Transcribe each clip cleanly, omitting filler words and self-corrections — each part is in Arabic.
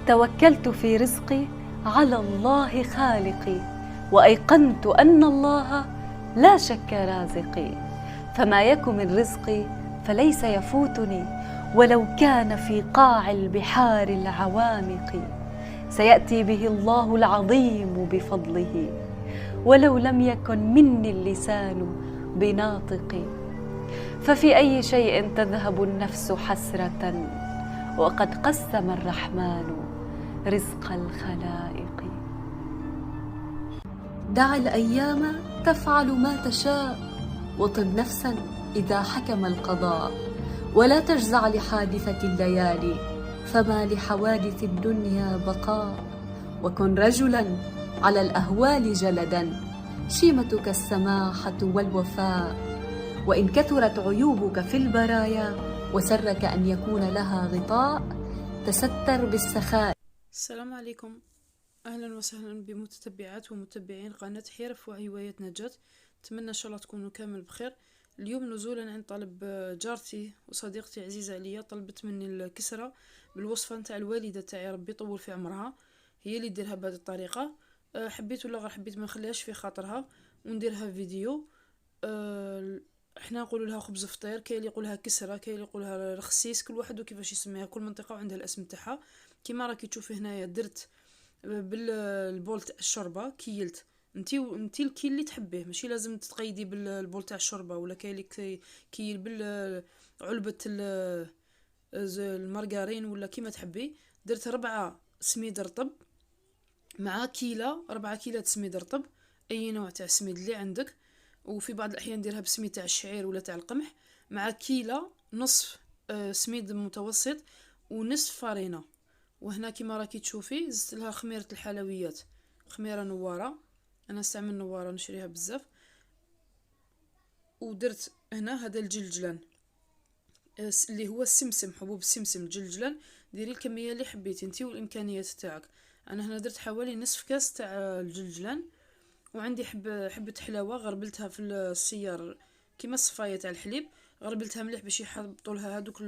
توكلت في رزقي على الله خالقي، وأيقنت أن الله لا شك رازقي، فما يك من رزقي فليس يفوتني، ولو كان في قاع البحار العوامق، سيأتي به الله العظيم بفضله، ولو لم يكن مني اللسان بناطق. ففي أي شيء تذهب النفس حسرة، وقد قسم الرحمن رزق الخلائق. دع الأيام تفعل ما تشاء، وطب نفسا إذا حكم القضاء، ولا تجزع لحادثة الليالي، فما لحوادث الدنيا بقاء. وكن رجلا على الأهوال جلدا، شيمتك السماحة والوفاء، وإن كثرت عيوبك في البرايا وسرك أن يكون لها غطاء، تستر بالسخاء. السلام عليكم، أهلا وسهلا بمتتبعات ومتبعين قناة حرف وهوايات نجاة. أتمنى إن شاء الله تكونوا كامل بخير. اليوم نزولا عن طلب جارتي وصديقتي عزيزة عليا، طلبت مني الكسرة بالوصفة نتاع الوالدة تاعي، ربي يطول في عمرها، هي اللي ديرها بهذه الطريقة. حبيت ولا غير حبيت ما نخليهاش في خاطرها ونديرها فيديو. احنا نقول لها خبز فطير، كاين اللي يقولها كسرة، كاين اللي يقولها رخسيس، كل واحد وكيفاش يسميها، كل منطقة وعندها الاسم تاعها. كيما راكي تشوفي هنايا درت بالبول تاع الشوربه، كيلت انتي الكيل اللي تحبيه، ماشي لازم تتقيدي بالبول تاع الشوربه، ولا كاين اللي كيل بالعلبه المارغرين ولا كيما تحبي. درت 4 سميد رطب مع كيلة 4 كيلات سميد رطب، اي نوع تاع سميد اللي عندك، وفي بعض الاحيان نديرها بسميد تاع الشعير ولا تاع القمح، مع كيلة نصف سميد متوسط ونصف فارينه. وهنا كيما راكي تشوفي زدت لها خميره الحلويات، خميره نواره، انا نستعمل نواره نشريها بزاف. ودرت هنا هذا الجلجلان اللي هو السمسم، حبوب السمسم الجلجلان، ديري الكميه اللي حبيتي انتي والامكانيات تاعك. انا هنا درت حوالي نصف كاس تاع الجلجلان، وعندي حبه حلاوه غربلتها في السيار كيما الصفايه تاع الحليب، غربلتها مليح باش يحطوا لها هذوك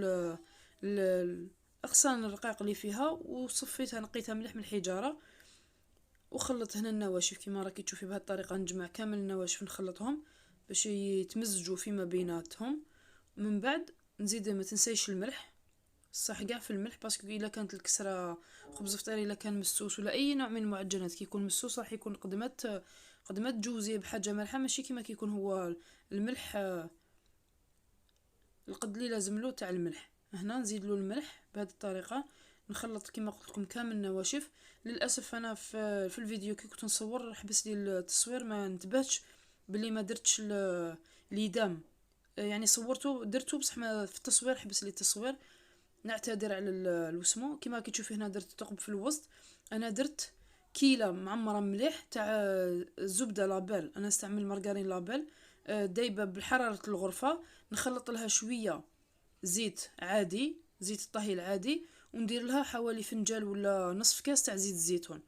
اغصان الرقيق اللي فيها، وصفيتها نقيتها مليح من الحجاره. وخلط هنا النواشف كيما راكي تشوفي بهذه الطريقه، نجمع كامل النواشف نخلطهم باش يتمزجوا فيما بيناتهم. من بعد نزيد ما تنسيش الملح، صح كاع في الملح، باسكو الا كانت الكسره خبز فطير الا كان مسوس ولا اي نوع من المعجنات كيكون مسوس راح يكون قدمت جوزيه بحاجه مالحه، ماشي كيما كيكون هو الملح القد اللي لازم له تاع الملح. هنا نزيد له الملح بهذه الطريقه، نخلط كما قلت لكم كامل النواشف. للاسف انا في الفيديو كي كنت نصور حبس لي التصوير، ما انتبهتش باللي ما درتش اليدام، يعني صورته درته بصح ما في التصوير حبس لي التصوير، نعتذر على الوسمو. كما كي تشوفي هنا درت ثقب في الوسط، انا درت كيلة معمره مليح تاع زبده لابيل، انا استعمل مارغرين لابيل دايبه بحراره الغرفه، نخلط لها شويه زيت عادي، زيت الطهي العادي، وندير لها حوالي فنجان ولا نصف كاس تاع زيت الزيتون.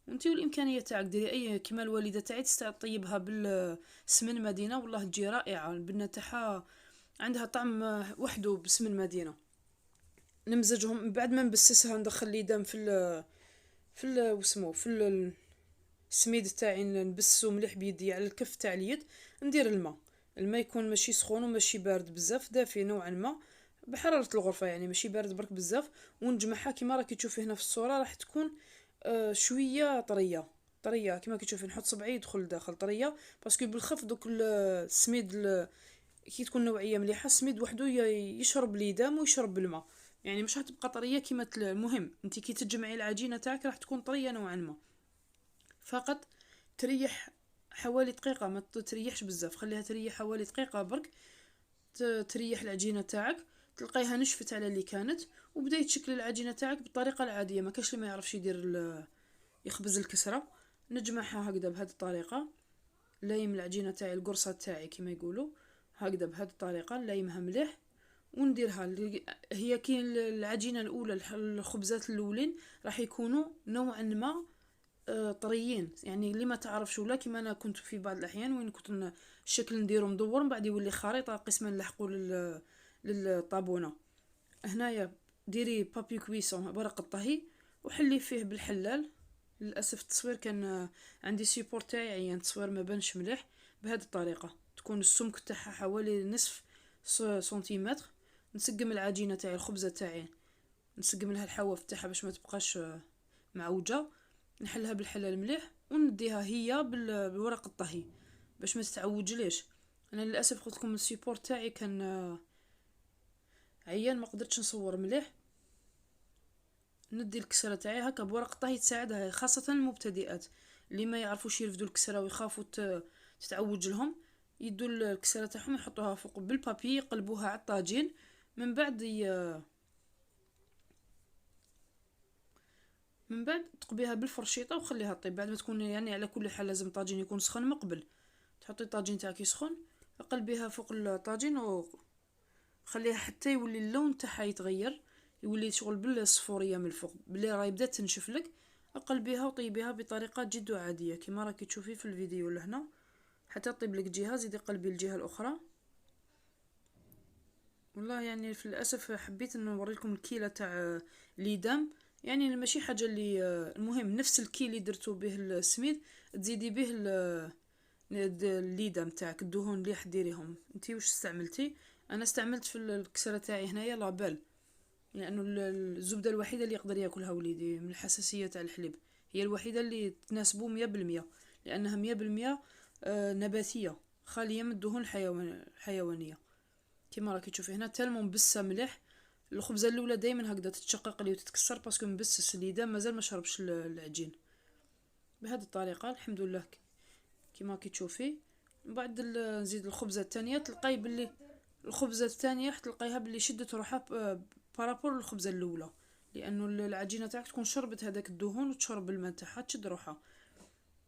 وانتي والامكانيه تاعك ديري اي كيما الوالده تاعي تطيبها بالسمن المدينه، والله تجي رائعه، البنه تاعها عندها طعم وحده بسم المدينه. نمزجهم بعد ما نبسسها، ندخل ليدام وسمو في السميد تاعي، نبسو مليح بيدي على الكف تاع اليد. ندير الماء يكون ماشي سخون وماشي بارد بزاف، دافي نوعا ما بحراره الغرفه، يعني ماشي بارد برك بزاف. ونجمعها كيما راكي تشوفي هنا في الصوره، راح تكون شويه طريه كيما كتشوفي، نحط صبعي يدخل داخل طريه، باسكو بالخف دوك السميد كي تكون نوعيه مليحه السميد وحده يشرب ليدام ويشرب الماء، يعني مش هتبقى طريه كيما المهم انت كي تجمعي العجينه تاعك راح تكون طريه نوعا ما. فقط تريح حوالي دقيقه، ما تريحش بزاف، خليها تريح حوالي دقيقه برك، تريح العجينه تاعك، تلقايها نشفت على اللي كانت، وبدا يتشكل العجينه تاعك بالطريقه العاديه. ما كاش اللي ما يعرفش يدير يخبز الكسره. نجمعها هكذا بهذه الطريقه، لايم العجينه تاعي القرصه تاعي كما يقولوا هكذا بهذه الطريقه، لايمها مليح ونديرها. هي كاين العجينه الاولى، الخبزات الاولين راح يكونوا نوعا ما طريين، يعني اللي ما تعرفش، ولا كيما انا كنت في بعض الاحيان وين كنت الشكل نديرو مدور من بعد يولي خريطه قسما نلحقوا للطابونه. هنايا ديري بابي كويسون ورق الطهي، وحلي فيه بالحلال. للاسف التصوير كان عندي سيبور تاعي عيان، التصوير ما بانش مليح. بهذه الطريقه تكون السمك تاعها حوالي نصف سنتيمتر. نسقم العجينه تاعي، الخبزه تاعي نسقم لها الحواف تاعها باش ما تبقاش معوجه. نحلها بالحلال مليح ونديها هي بالورق الطهي باش ما تتعوجليش. انا للاسف قلت لكم السيبور تاعي كان عيان، ما قدرتش نصور مليح. ندي الكسره تاعي هكا بورق الطهي تساعدها، خاصه المبتدئات اللي ما يعرفوش يرفدوا الكسره ويخافوا تتعوج لهم. يدوا الكسره تاعهم يحطوها فوق بالبابي، يقلبوها على الطاجين، من بعد تقبيها بالفرشيطه وخليها طيب. بعد ما تكون يعني على كل حال لازم الطاجين يكون سخن مقبل. تحطي الطاجين تاعك يسخن، قلبيها فوق الطاجين وخليها حتى يولي اللون تاعها يتغير، يولي شغل بالصفوريه من الفوق بلي راهي بدات تنشف لك. قلبيها وطيبيها بطريقه جد عاديه كما راكي تشوفي في الفيديو لهنا. حتى طيب لك جهه زيدي قلبي الجهه الاخرى. والله يعني في الاسف حبيت ان نوريكم الكيله تاع ليدام، يعني ماشي حاجه اللي المهم نفس الكي اللي درتو به السميد تزيدي به الليدام تاعك، الدهون اللي حديريهم. انتي واش استعملتي؟ انا استعملت في الكسره تاعي هنايا لابيل، لانه الزبده الوحيده اللي يقدر ياكلها وليدي من الحساسيه تاع الحليب، هي الوحيده اللي تناسبه 100%، لانها 100% نباتيه خاليه من الدهون الحيوانيه. كما راكي تشوفي هنا تالمو مبسه مليح. الخبزه الاولى دائما هكذا تتشقق لي وتتكسر باسكو مبسس الليدام مازال ما شربش العجين. بهذه الطريقه الحمد لله كما راكي تشوفي. بعد نزيد الخبزه الثانيه، تلقاي باللي الخبزه الثانيه تلقايها باللي شدت روحها بارابور الخبزه الاولى، لانه العجينه تاعك تكون شربت هذاك الدهون وتشرب الماء تاعها تشد روحها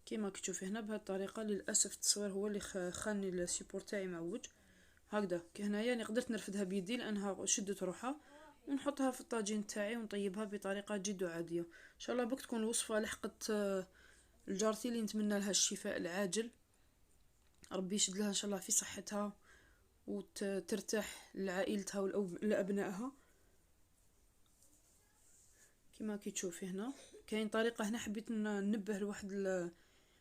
كما راكي تشوفي هنا. بهذه الطريقه للاسف التصوير هو اللي خاني السيبور تاعي معوج هكذا. هنايا يعني قدرت نرفدها بيدي لانها شدت روحها، ونحطها في الطاجين تاعي ونطيبها بطريقه جد عاديه. ان شاء الله بك تكون الوصفه لحقت الجارتي اللي نتمنى لها الشفاء العاجل. ربي يشد لها ان شاء الله في صحتها وترتاح لعائلتها ولابنائها. كما كي تشوفي هنا كاين طريقه هنا حبيت ننبه لواحد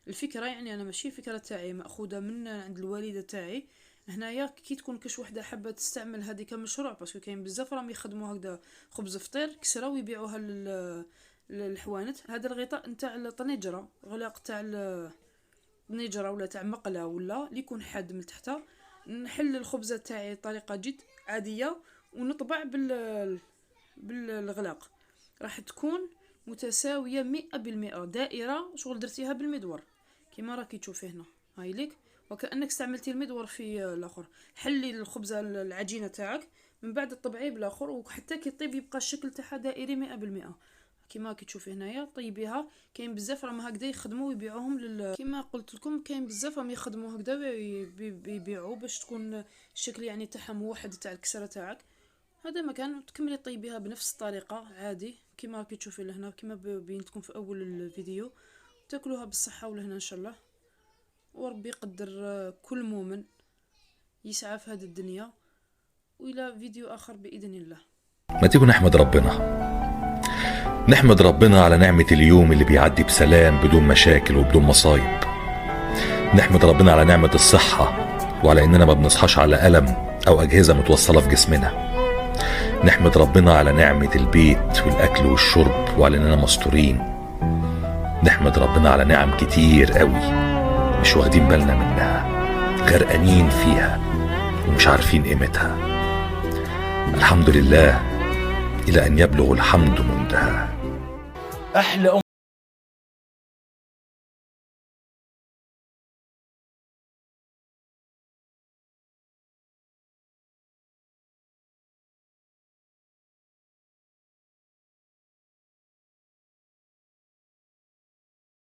الفكره، يعني انا ماشي فكره تاعي ماخوذه من عند الوالده تاعي. هنايا كي تكون كاش وحده حابه تستعمل هذه كمشروع، باسكو كاين بزاف راهم يخدموا هكذا خبز فطير كسره ويبيعوها للحوانت. هذا الغطاء نتاع الطنجره، غلاق تاع الطنجره ولا تاع مقله ولا اللي يكون حاد من تحتها. نحل الخبزه تاعي طريقه جد عاديه ونطبع بالغلاق، راح تكون متساويه 100% دائره شغل درتيها بالمدور كما راكي تشوفي هنا. هاي ليك وكانك استعملتي المدور في الاخر. حلي الخبزه العجينه تاعك من بعد طبعيه بالاخر وحتى كي طيب يبقى الشكل تاعها دائري 100% كما راكي تشوفي هنايا. طيبيها. كاين بزاف راهم هكذا يخدموا ويبيعوهم كما قلت لكم كاين بزاف راهم يخدموا هكذا ويبيعوا باش تكون الشكل يعني تاعها موحد تاع الكسره تاعك. هذا مكان تكملي طيبيها بنفس الطريقه عادي كما راكي تشوفي لهنا كما بينت لكم في اول الفيديو. تاكلوها بالصحه والهنا ان شاء الله، وربي يقدر كل مؤمن يسعى في هذه الدنيا. والى فيديو اخر باذن الله. ما تيجوا نحمد ربنا على نعمة اليوم اللي بيعدي بسلام بدون مشاكل وبدون مصايب. نحمد ربنا على نعمة الصحة وعلى اننا ما بنصحاش على ألم او اجهزة متوصلة في جسمنا. نحمد ربنا على نعمة البيت والاكل والشرب وعلى اننا مستورين. نحمد ربنا على نعم كتير قوي مش واخدين بالنا منها، غرقانين فيها ومش عارفين قيمتها. الحمد لله إلى أن يبلغ الحمد منتهى. أحلى